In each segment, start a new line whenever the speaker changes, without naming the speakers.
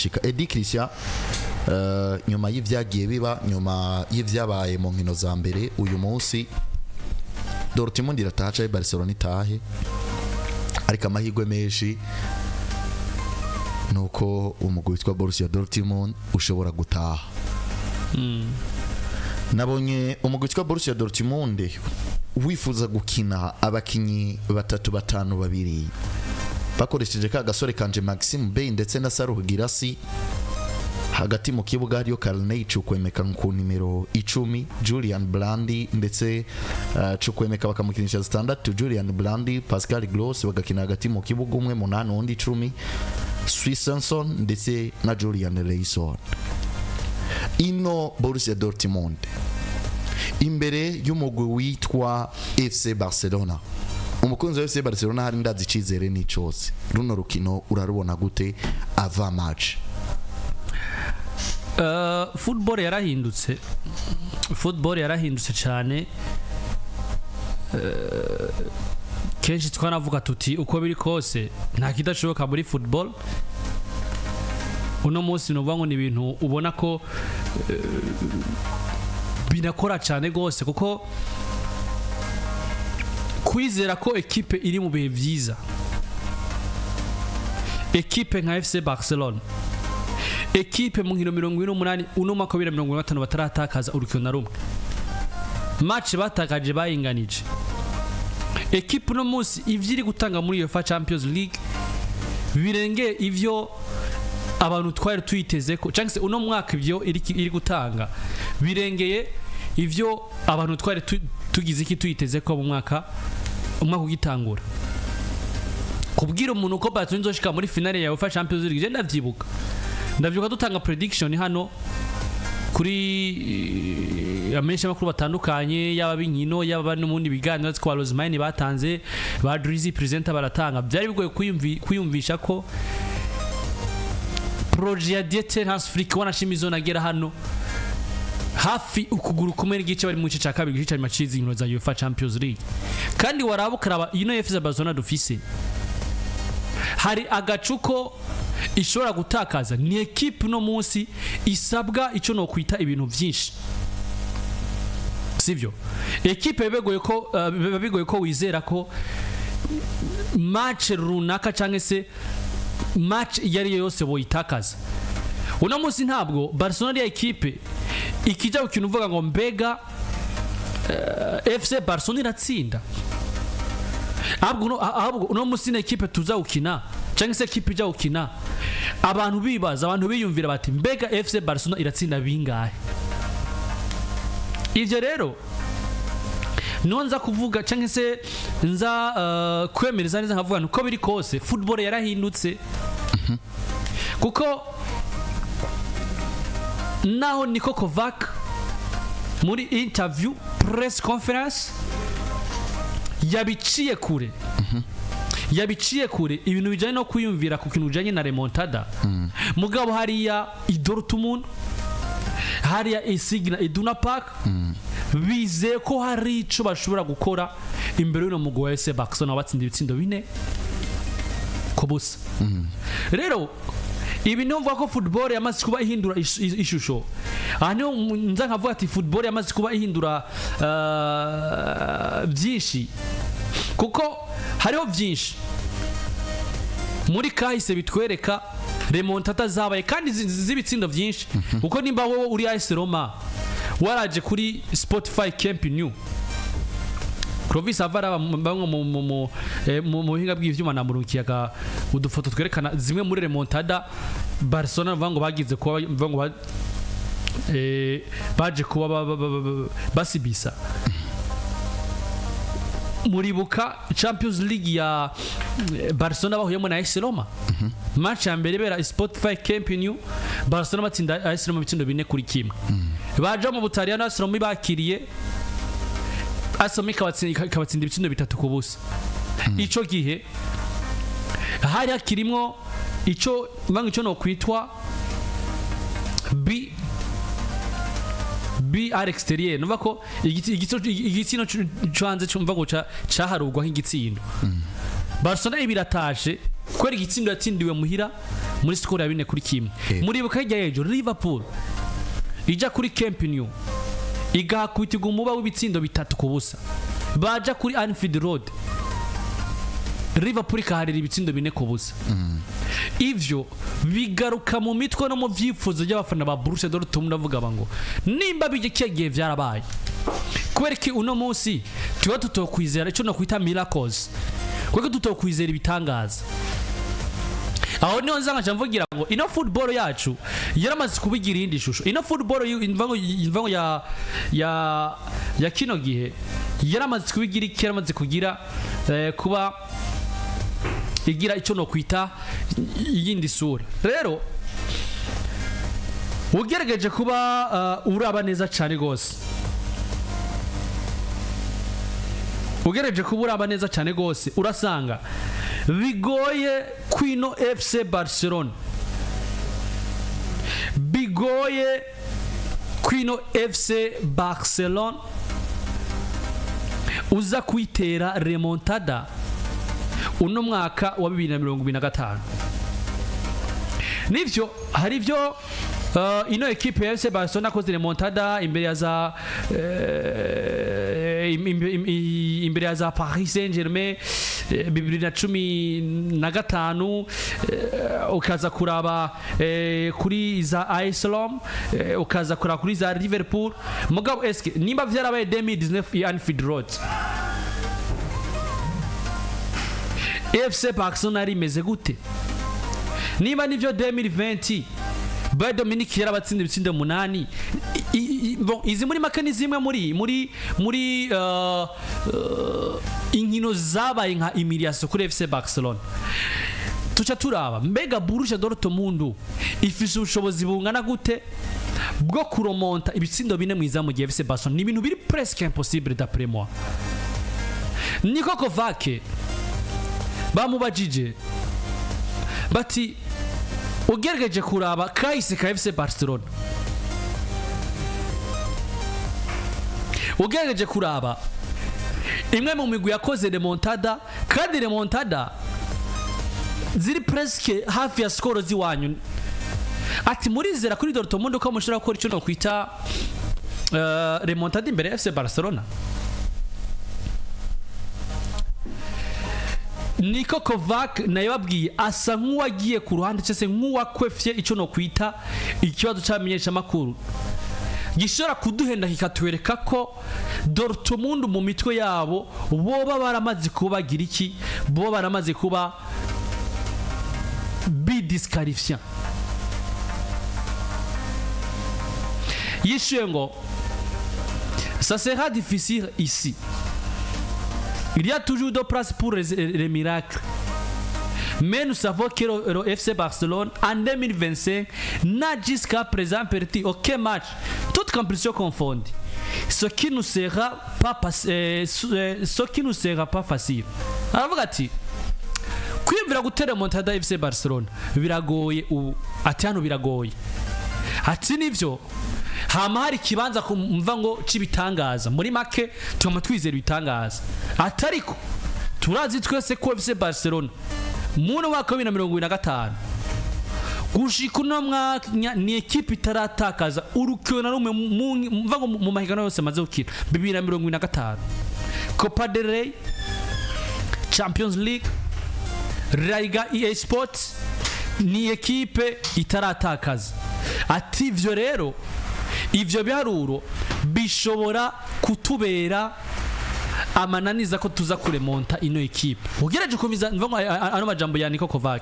shika Edi Christian nyuma y'ivyagiye biba nyuma y'ivyabaye mu nkino za mbere uyu munsi Dortmund irataha Barcelona itahe ariko amahirwe menshi nuko umugwi witwa Borussia Dortmund ushobora gutaha. Nabonye umugwi witwa Borussia Dortmund wifuza gukina abakinyi batatu batanu babiri bakoresheje ka gasore kanje Maxime Bey ndetse na Saruh Girassi hagati mu kibuga hariyo Kalnei Chukwemeka ku nimero 10 Julian Blandi ndetse Chukwemeka bakamukinisha standard Julian Blandi Pascal Gross bagakina hagati mu kibuga umwe munani undi 10 Swissenson ndetse na Julian Reison. Ino Borussia Dortmund imbere y'umugwi witwa FC Barcelona. Umukunzi wa FC Barcelona hari ndazi cizere ni cyose runo rukino urarubona gute ava match?
Football yarahindutse cyane. Kenshi twanavuga tuti uko biri kose nta kidashoboka muri football. Uno munsi no ni ibintu ubona ko binakora cyane gose kuko kwizera ko equipe iri mu bihe byiza, equipe nka FC Barcelona, equipe mu nkino 28 uno mwaka wa 2025 bataratakaza urukino na rumwe, match batakaje bayinganije, equipe no munsi ivyiri gutanga muri UEFA Champions League birenge ivyo abantu twari tuyiteze ko cyangwa se uno mwaka ivyo iri gutanga birengeye ivyo abantu twari tugize iki tuyiteze ko mu mwaka ugitangura. Kubwira umuntu ko Barcelona izoshika muri finale ya UEFA Champions League je ndavyuka dutanga prediction hano kuri amenyesha makuru batandukanye yaba binkino yaba no mundi biganiro kwa Rozmaine batanze ba Drizzy presenter baratanga byari bigoye kwiyumvisha ko projet ya Dieter Hansflick wanashimizo nagera hano hafi ukuguru kumwe n'igice bari mu gice cya kabiri gice macizi inkino za UEFA Champions League. Kandi warabukaraba ino FC Barcelona dufise hari agacuko ishobora gutakaza ni equipe no munsi isabwa ico no kwita ibintu byinshi, sivyo? Equipe bigoye ko wizera ko match runaka cyangwa se match yari yose boyitakaza. Uno munsi ntabwo Barcelona ya equipe ikijya ukintu uvuga ngo mbega FC Barcelona iratsinda. Ahubwo uno munsi na equipe tuzawukina cyangwa se equipe ijya ukina abantu bibaza abantu biyumvira bati mbega FC Barcelona iratsinda bingahe. Ivyo rero nonza kuvuga cyangwa se nza kwemereza neza nkavuga nuko biri kose football yarahindutse. Kuko naho Niko Kovac muri interview press conference yabiciye kure ibintu bijanye no kwiyumvira ku kintu bijanye na remontada. Mugabo hariya Dortmund hariya Insignia Iduna Park bize ko hari ico bashobora gukora imbere y'uno mugwi wa FC Barcelona batsinda ibitsindo 4 ku busa. Rero ibi numva ko football yamaze kuba ihindura ishusho. Hano nza nkavuga ati football yamaze kuba ihindura byinshi kuko hariho byinshi muri kahise bitwereka remontada zabaye kandi zibitsindo byinshi. Kuko nimba wowe uri AS Roma waraje kuri Spotify Camp Nou Clovis avara bamwe mu hinga bw'ivyuma namurukiyaga udufoto twerekana zimwe muri remontada Barcelona vango bagize kuba vango baje kuba basibisa. Muribuka Champions League ya Barcelona bahuyemo na AS Roma match ya mbere bera Spotify Camp Nou Barcelona batsinda AS Roma bitsindo 4-1. Baje mu Butaliyano AS Roma bakiriye Asomi kabatsinda ibitsindo 3 ku busa. Ico gihe hari hakirimwo ico mvango ico no kwitwa BR exterieur numva ko igitsino cyanze cyumva ngo caharugwa nk'igitsindo. Barcelona ibiratashe kwera igitsindo yatsindiwe muhira muri score ya 4-1 muribuka hirya y'ejo Liverpool ija kuri Camp Nou igakubitiga umuba w'ibitsindo 3-0 baja kuri Anfield Road Liverpool kaharira ibitsindo 4-0 ivyo bigaruka mu mitwe no mu vyifuzo by'abafana ba Borussia Dortmund avuga bango nimba bigiye vyarabaye kubera ki uno munsi tuba tutokwizera ico no kwita miracles kuko tutokwizera ibitangaza aho niho nzanga mvugira ngo ino football yacu yaramaze kubigira indi shusho ino football imvango ya kino gihe yaramaze kubigira yaramaze kugira kuba igira ico no kwita yindi sura rero ugerageje kuba uraba neza cyane gose ugerageje kuba uraba neza cyane gose urasanga bigoye kwino FC Barcelona bigoye kwino FC Barcelona uza kwitera remontada uno mwaka wa 2025 nivyo hari vyo ino equipe ya FC Barcelona koze remontada imbere ya za Paris Saint-Germain 2015 ukaza kuraba kuri za Iceland ukaza kuraba kuri za Liverpool mugabo eske nimba vyarabaye 2019 ya Anfield Road FC Barcelona rimeze gute niba nivyo 2020 Bayern Dominic yarabatsinda ibitsindo 8 bon izi muri mekanizimwe muri inkino zabaye nka humiliation kuri FC Barcelona tuca turaba mbega Borussia Dortmund ifise ubushobozi bungana gute bwo kuromonta ibitsindo 4 mwiza mu FC Barcelona ni ibintu biri presque impossible d'après moi Niko Kovac bamubajije bati ugerageje kuraba kahise ka FC Barcelona ugerageje kuraba imwe mu migwi yakoze remontada kandi remontada ziri presque hafi ya score ziwanyu ati murizera kuri Dortmund ko mushobora gukora icyo no kwita remontada imbere ya FC Barcelona Niko Kovac nayo babwiye asa nk'uwagiye ku ruhande cyese nk'uwakwefye icyo no kwita ikibazo cyamenyesha makuru gishora kuduhenda kikatwereka ko Dortmund mu mitwe yabo boba baramaze kubagira iki boba baramaze kuba bidisqualifiant yishuye ngo ça sera difficile ici. Il y a toujours de place pour les miracles. Mais nous savons que le FC Barcelone en 2025 n'a jusqu'à présent perdu aucun match, toute compétition confondue. Ce qui nous sera pas facile. Alors ati kwivira gutera Remontada FC Barcelona biragoye ati hano biragoye. Ati nivyo hama hari kibanza kumva ngo cibitangaza muri make tuma twizera ibitangaza atariko turazi twese ko FC Barcelona muno mwaka wa 2025 gushika no mwaka ni equipe itaratakaza urukona rumwe mva ngo mu mahigano yose maze gukina 2025 Copa del Rey Champions League Liga EA Sports ni equipe itaratakaza ati ivyo rero ivyo biharuro bishobora kutubera amananiza ko tuza kuremonta ino equipe ugeraje kumiza mvango ano majambo ya Niko Kovac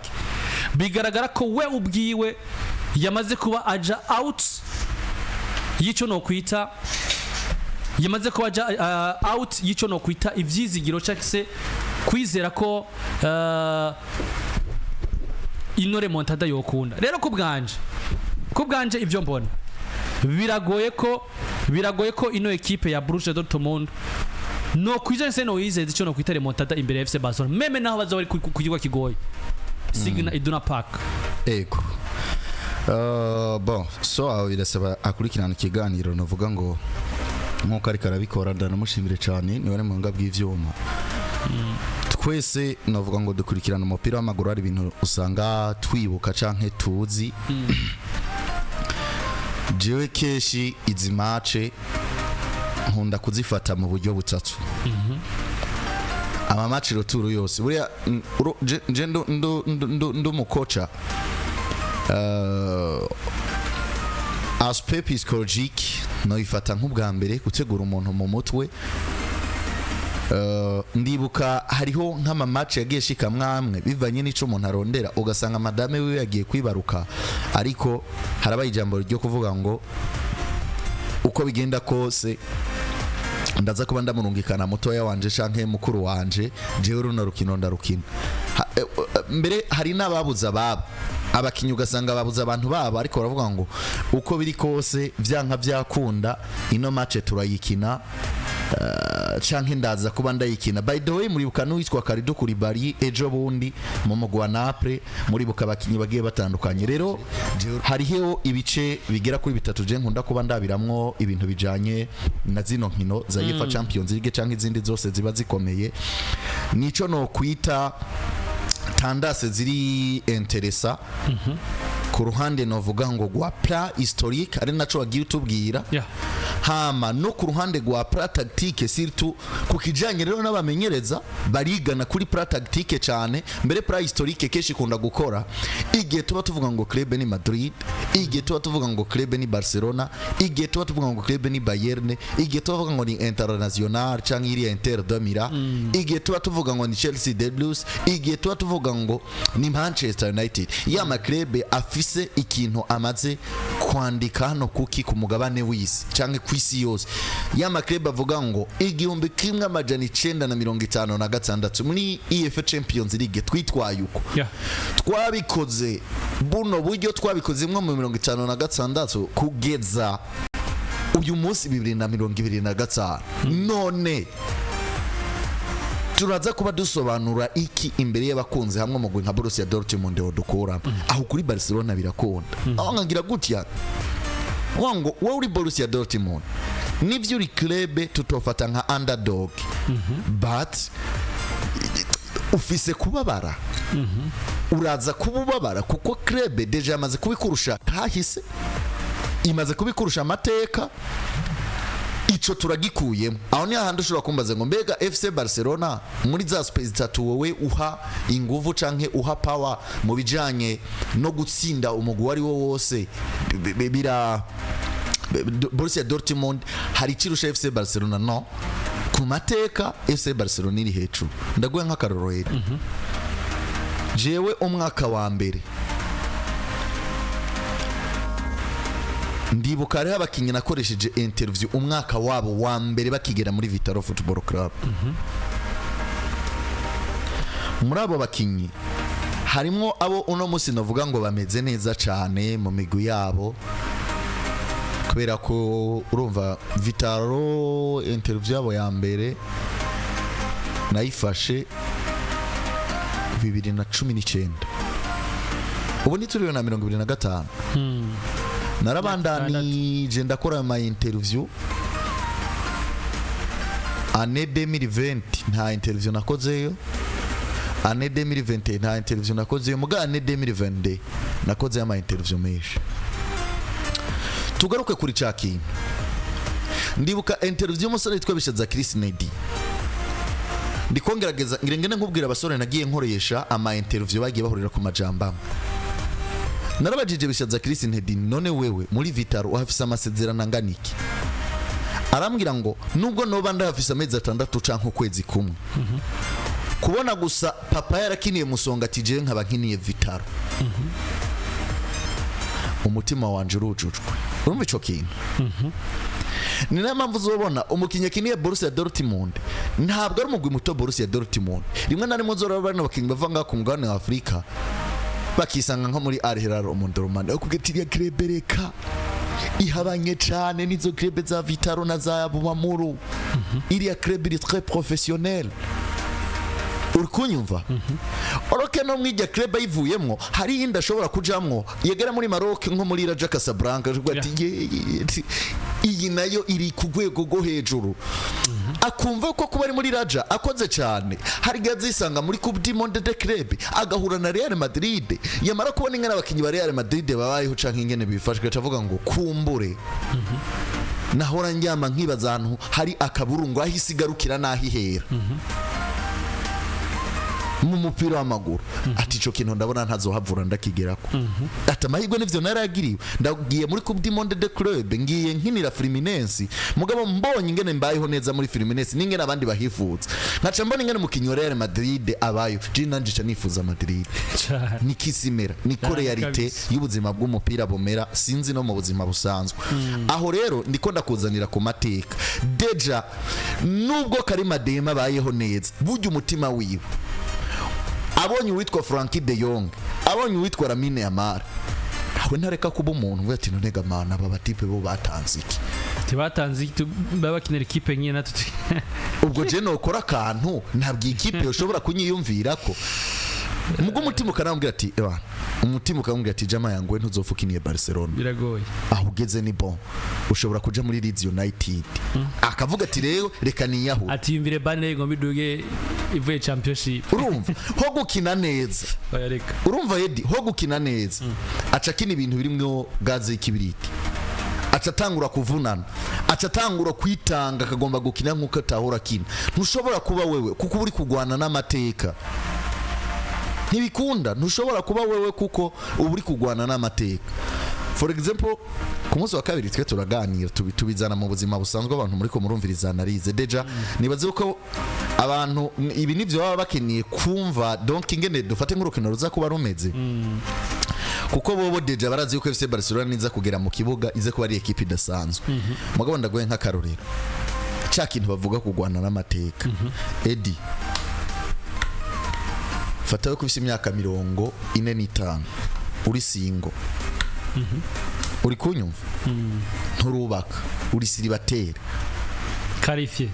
bigaragara ko we ubwiwe yamaze kuba aja out yico no kwita yamaze kuba aja out yico no kwita ivyizigiro cyakse kwizera ko ino remontada yokunda rero kubwanje ivyo mbona biragoye ko ino equipe ya Borussia Dortmund no kwijense no yizeze cyo no kwita remontada imbere ya FC Barcelona meme naho baza bari kugirwa kigoye Signa Iduna Park
ego bon so aho birasaba akurikirana ikiganiro navuga ngo nkuko ari karabikora ndanamushimire cyane ni wari mu ngabwi ivyuma twese navuga ngo dukurikirana umupira w'amaguru ari ibintu usanga twibuka canke tuzi jewe keshi izi match nkunda kuzifata mu buryo butatu ama match roturu yose buriya je ndo mukocha aspect psychologique no ifata nk'ubwa mbere gutegura umuntu mu mutwe. Ndibuka hariho nk'ama match yagiye shika mwamwe bivanye n'ico umuntu arondera ugasanga madame we yagiye kwibaruka ariko harabaye ijambo ryo kuvuga ngo uko bigenda kose ndaza kuba ndamurungikana mutoya wanje canke mukuru wanje jewe runo rukino ndarukina. Mbere hari n'ababuza baba abakinyi ugasanga babuza abantu baba ariko baravuga ngo uko biri kose vyanka vyakunda ino match turayikina canke ndaza kuba ndayikina. By the way muri bukanu witwa Karido Kuribari ejo bundi mu mugwa Naples muri buka abakinyi bagiye batandukanye. Rero hariho ibice bigera kuri bitatu je nkunda kuba ndabiramwo ibintu bijanye na zino nkino za UEFA Champions League canke izindi zose ziba zikomeye. Nico no kwita tandase ziri interesa ku ruhande novuga ngo gwa pla historique ari naco wagiye utubwira hama no ku ruhande gwa pla tactique surtout ku kijanye rero n'abamenyereza barigana kuri pla tactique cyane. Mbere pla historique keshi kunda gukora igihe tuba tuvuga ngo club ni Madrid, igihe tuba tuvuga ngo club ni Barcelona, igihe tuba tuvuga ngo club ni Bayern, igihe tuba tuvuga ngo ni International cyangwa iri Inter de Milan, igihe tuba tuvuga ngo ni Chelsea de Blues, igihe tuba tuvuga ngo ni Manchester United. Ya ma club afise ikintu amaze kwandika hano kuki ku mugabane w'isi cyangwa kwisi yose. Ya ma club avuga ngo 1956 muri UEFA Champions League twitwaye uko twabikoze buno buryo twabikoze mwo mu 1956 kugeza uyu munsi 2025 none turaza kuba dusobanura iki imbere y'abakunzi hamwe mu nka Borussia Dortmund Gukora aho kuri Barcelona birakunda aho ngangira gutya wango wowe uri Borussia Dortmund nivyo uri club tutofata nka underdog but ufise kubabara uraza kububabara kuko club deja yamaze kubikurusha kahise imaze kubikurusha amateka ico turagikuyemo. Aho ni ahandi ushobora kumbaza ngo mbega FC Barcelona muri za space zitatu wowe uha inguvu canke uha power mu bijanye no gutsinda umugwi wari wo wose bira Borussia Dortmund hari kirusha FC Barcelona no ku mateka FC Barcelona iri hejuru. Ndaguye nk'akaroro rero jewe umwaka wa mbere ndibuka rero abakinyi nakoresheje interview umwaka wabo wa mbere bakigera muri Vitaro Football Club. Muri abo bakinyi harimo abo uno musi navuga ngo bameze neza cyane mu migwi yabo kubera ko urumva Vitaro interview yabo ya mbere nayifashe 2019 ubu ni turiyo na 2025 narabandani je ndakora ama interview ane 2020 nta interview nakozeyo, ane 2020 nta interview nakozeyo, muga ane 2020 nakoze ama interview menshi. Tugaruke kuri caki ndibuka interview umusore yitwa Bishaza Chris Nedi ndikongerageza ngirengene nkubwira abasore nagiye nkoresha ama interview bagiye bahurira ku majamba. Narabajije Bishaza Chris Nedi none wewe muri Vitaro uhafise amasezerano anganiki? Arambwira ngo nubwo noba ndafise amezi 6 canke ukwezi kumwe kubona gusa papa yarakiniye musonga tije nkaba nkiniye Vitaro umutima wanje urujujwe. Urumva ico kintu ni na mpamvu uzobona umukinya kiniye Borussia Dortmund ntabwo ari umugwi muto Borussia Dortmund rimwe na rimwe uzoraba bari n'abakinyi bavanga ku mugabane wa Afrika bakisanga nko muri Al Hilal Omdurman ukugetiria Krebereka ihabanye cyane nizo club za Vitaro na za Muri iriya club iri très professionnel. Urikunyumva oroke no mwijya club ayivuyemwo hari inda ashobora kujamwo yegera muri Maroc nko muri Raja Casablanca ati iyi nayo iri ku rwego rwo hejuru akumva ko kuba ari muri Raja akoze cyane hari gazi isanga muri Coupe du Monde de Club agahura na Real Madrid yamara kubona ingene abakinyi ba Real Madrid babayeho canke ingene bifashwe cavuga ngo kumbure nahora njyama nkibaza ahantu hari akaburungu aho isigarukira n'ahihera mu mupira w'amaguru ati ico kintu ndabona ntazohavura ndakigerako ati amahirwe n'ivyo naragiriwe ndagiye muri Coupe du Monde de Club ngiye nkinira Fluminense mugabo mbonye ingene mbayeho neza muri Fluminense n'ingene abandi bahifuza nkaca mbona ingene mukinyi wa Real Madrid abayo nanje nifuza Madrid nikisimera niko realite y'ubuzima bw'umupira bomera sinzi no mu buzima busanzwe aho rero ndiko ndakuzanira ku mateka deja nubwo Karima Dema abayeho neza burya umutima wiwe abonye uwitwa Frankie de Jong abonye uwitwa Lamine Yamal aho ntareka kuba umuntu ati nonega mana aba batipe bo batanze iki
tibatanze iki babakinira ikipe nyine natuti
ubwo je nokora akantu ntabwo ikipe ushobora kunyiyumvira ko mugo umutima ukanambwira ati umutima ukamubwira ati jama yangwe ntuzofukiniye Barcelona
biragoye
aho ugeze ni bon ushobora kuja muri Leeds United akavuga ati rero reka niyaho
ati yumvire bane ngo biduge ivuye championship
urumva ho gukina neza
bayareka
urumva Edi ho gukina neza aca kina ibintu birimwo gaze y'ikibiriti aca tangura kuvunana aca tangura kwitanga akagomba gukina nkuko atahora kina ntushobora kuba wewe kuko uri kugwana n'amateka ntibikunda ntushobora kuba wewe kuko uri kugwana n'amateka for example ku munsi wa kabiri twe turaganira tubizana mu buzima busanzwe abantu muri ko murumviriza analize deja nibaze uko abantu ibi nivyo baba bakeniye kumva donc ingene dufate nk'urukino ruza kuba rumeze kuko bobo deja barazi yuko FC Barcelona niza kugera mu kibuga ize kuba ari equipe idasanzwe mugabo ndagoye nk'akarorero cya kintu bavuga kugwana n'amateka Edi fatawe kubisa imyaka 45 uri singo uri kunyumva nturubaka uri siribatera
qualifié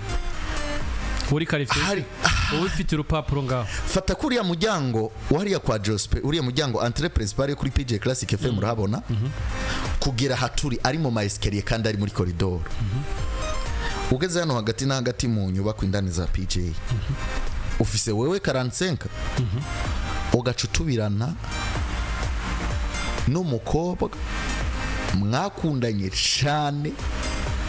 uri qualifié ufite urupapuro ngaho
fata kuriya mujyango wariya kwa Jospe uriya mujyango entrée principale kuri PJ Classic FM murahabona kugera haturi ari mu ma escalier kandi ari muri corridor ugeze hano hagati na hagati mu nyubako indani za PJ ufise wewe 45 ugacutubirana n'umukobwa mwakundanye cyane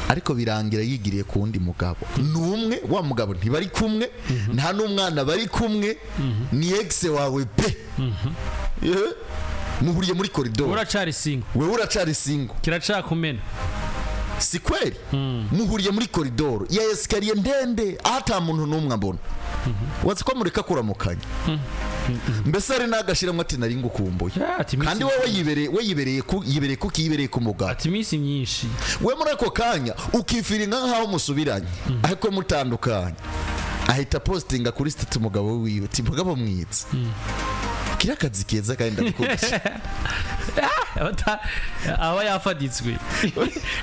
ariko birangira yigiriye ku wundi mugabo numwe wa mugabo ntibari kumwe nta n'umwana bari kumwe ni ex wawe pe muhuriye muri corridor
uracari singo
wewe uracari singo
kiracakumena
si kweli muhuriye muri corridor ya escalier ndende ata muntu numwe mbona wazi ko mureka kuramukanya mbese ari nagashira mwati nari ngukumbuye kandi wowe yibereye ku mugabo
ati misi myinshi
we muri ako kanya ukifira nkaho musubiranye ariko mutandukanye ahita postinga kuri state umugabo wiwe ati mugabo mwitse kira kazi keza kandi ndakubye
aba yafaditswe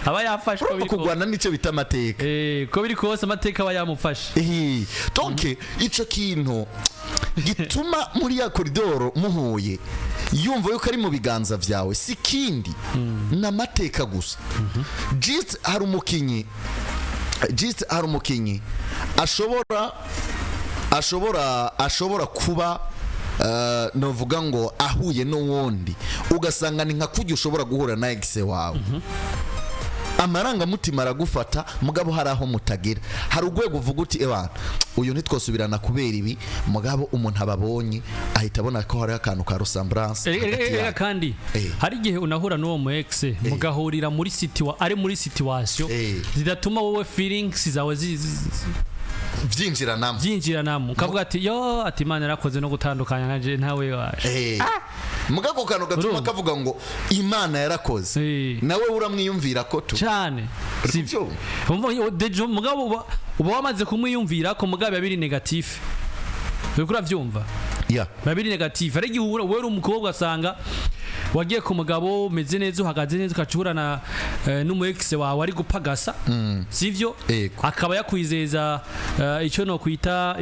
aba yafashwe
kugwana nico bita amateka
ko biri kose amateka aba yamufashe
donc ico kintu gituma muri ya koridoro muhuye yumva yuko ari mu biganza vyawe sikindi n'amateka gusa just hari umukinyi ashobora kuba novuga ngo ahuye n'uwundi ugasanga ni nka kujya ushobora guhura na ex wawe amaranga mutima aragufata mugabo hari aho mutagera hari ugwego uvuga uti uyu ntitwosubirana kubera ibi mugabo umuntu ababonye ahita abona ko hari akantu ka ressemblance
kandi hari igihe unahura n'uwo mu ex mugahurira muri ari muri situation zidatuma wowe feelings zawe byinjiranamo ukavuga ati yo ati Imana yarakoze no gutandukanya naje ntawe waje
mugako kantu gatuma kavuga ngo Imana yarakoze nawe uramwiyumvira ko tu
cyane sivyo mugabo uba wamaze kumwiyumvira ko mugabo yabiri negative uriko uravyumva babiri negative ari gihura wewe umukobwa asanga wagiye ku mugabo umeze neza uhagaze neza ukacurana n'umu ex wawe ari gupagasa sivyo akaba yakwizeza icyo no kwita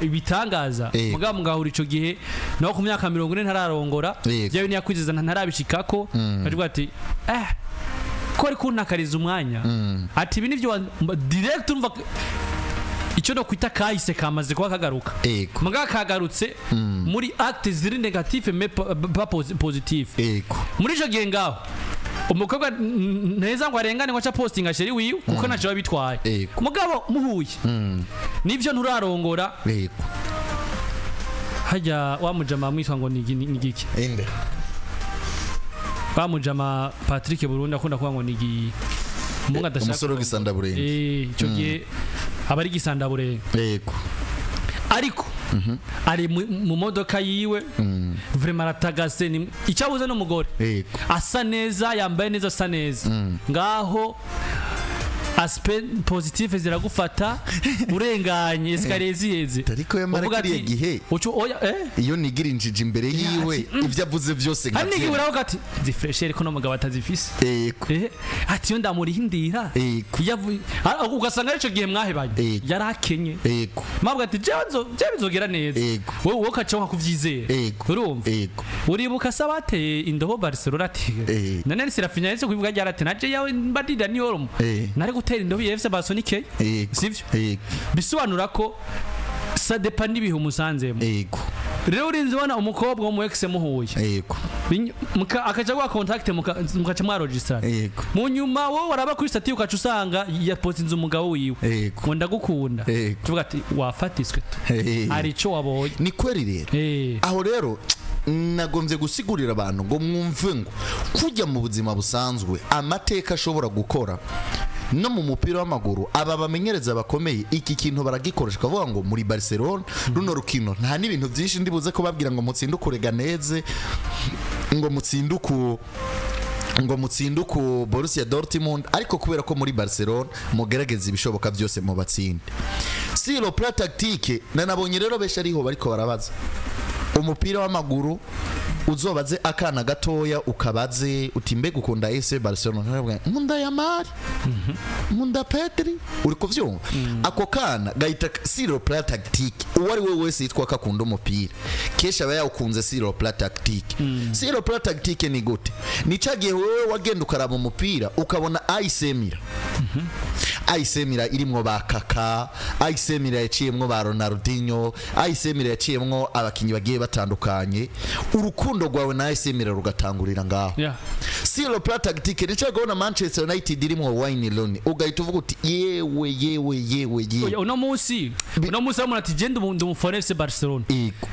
ibitangaza mugabo mugahura ico gihe naho ku myaka 40 ntararongora byawe ni yakwizeza ntarabishikako ari ati ko ari kuntakariza umwanya ati ibi nivyo direct urumva icyo no kwita kahise kamaze kuba kagaruka muga kagarutse muri acte ziri negative mais pas positive muri jo gihe ngaho umukobwa neza ngo arengane ngo aca postinga sheri wiwe kuko naje babitwaye mugabo muhuye nivyo nturarongora hajya wamujama mwiswa ngo nigiki
inde
bamujama Patrick Burundi akunda kuba ngo nigi munga dashaka
umusoro gisandabure
icyo gihe abari gisandabure ariko ari mu modoka yiwe vraiment aratagase ni icyabuze no mugore asa neza yambaye neza asa neza ngaho aspect positive ziragufata urenganye escalier ziheze
ariko yamarakiriye gihe iyo nigira injiji imbere yiwe ivyo avuze byose
nka nigi uravuga ati zifresher ko no mugabo atazifise ati yo ndamurihindira ugasanga arico gihe mwahebanye yarakenye mabwa ati jewe bizogera neza wowe ukaca nka kuvyizera urumva uribuka sabate indobo Barcelona ati nane sirafinya yese kubivuga ryarate naje yawe mbadida ni horomo nare gutera indobo FC Barcelona ke sivyo bisobanura ko ça dépend n'ibihe umusanzemo rero urinzi wana umukobwa wo mu ex muhuye akaja gwa contact mukaca mwa register mu nyuma wowe waraba kuri statut ukaca usanga yapotinze umugabo wiwe ngo ndagukunda tuvuga ati wafatiswe ari cyo wabonye
ni kweri rero aho rero nagombye gusigurira abantu ngo mwumve ngo kujya mu buzima busanzwe amateka ashobora gukora no mu mupira w'amaguru aba bamenyereza bakomeye iki kintu baragikoresha kavuga ngo muri Barcelona runo rukino nta n'ibintu byinshi ndibuze ko babwira ngo mutsindukurega neze ngo mutsinduku Borussia Dortmund ariko kubera ko muri Barcelona mugerageza ibishoboka byose mu batsinde si le plan tactique nanabonye rero besha ariho bariko barabaza umupira w'amaguru uzobaze akana gatoya ukabaze utimbe gukunda FC Barcelona nkunda Yamari nkunda Pedri uri kuvyumva ako kana gahita siro plan tactique uwari we wese yitwa kakunda umupira kesha aba yawukunze siro plan tactique siro plan tactique ni gute ni cagiye wewe wagenda ukaraba umupira ukabona AS Milan AS Milan irimwo ba Kaka AS Milan yaciyemwo ba Ronaldinho AS Milan yaciyemwo abakinyi bagiye batandukanye urukundo rwawe na AS Milan rugatangurira ngaho siro plan tactique ricago na Manchester United irimwo Wayne Rooney ugahita uvuga uti yewe
uno munsi amuna ati je ndumufana FC Barcelona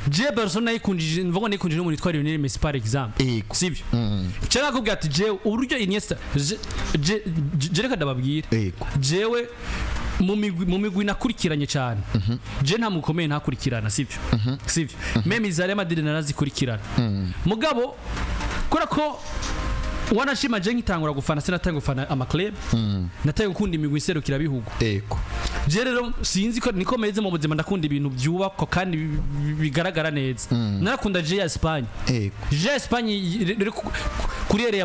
je Barcelona ikundije mvugo nikundije muri twari Lionel Messi par exemple sivyo cyangwa kubwira ati je uburyo Iniesta je reka ndababwira jewe mu migwi nakurikiranye cyane je nta mukomeye ntakurikirana sivyo meme izare Madrid narazikurikirana mugabo kora ko wanashima je nkitangura gufana sinatanga gufana ama club nataye gukunda imigwi iserukira bihugu je rero sinzi ko niko meze mu buzima ndakunda ibintu byubakwa kandi bigaragara neza narakunda je ya Espagne je Espagne kuri ere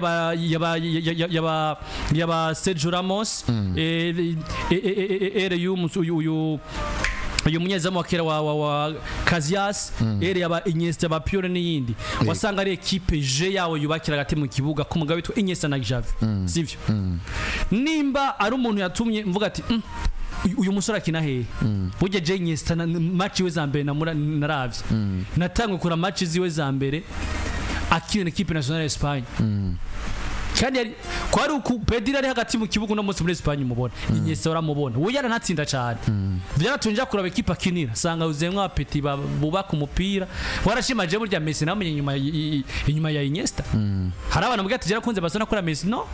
yaba Sergio Ramos ere uyu munyezamu wakera wa Casillas ere yaba Iniesta ba Pione n'iyindi wasanga ari equipe je yawo yubakira gati mu kibuga ko mugabo witwa Iniesta na Xavi sivyo nimba ari umuntu yatumye mvuga ati uyu musore akina hehe burya je Iniesta match we za mbere naravye natangwe kura match ziwe za mbere akina equipe nationale ya Espagne kandi kwari uku Pedri ari hagati mu kibuga no munsi muri Espagne mubona Iniesta uramubona we yaranatsinda cyane byaratunja kuraba equipe akinira sanga uzemwa apeti bubaka umupira warashimaje burya Messi namenye inyuma ya Iniesta hari abantu bwati jara kunze basona kora Messi no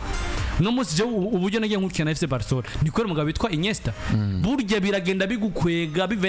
munsi je uburyo nagiye nkurikira na FC Barcelona niko mugabo bitwa Iniesta burya biragenda bigukwega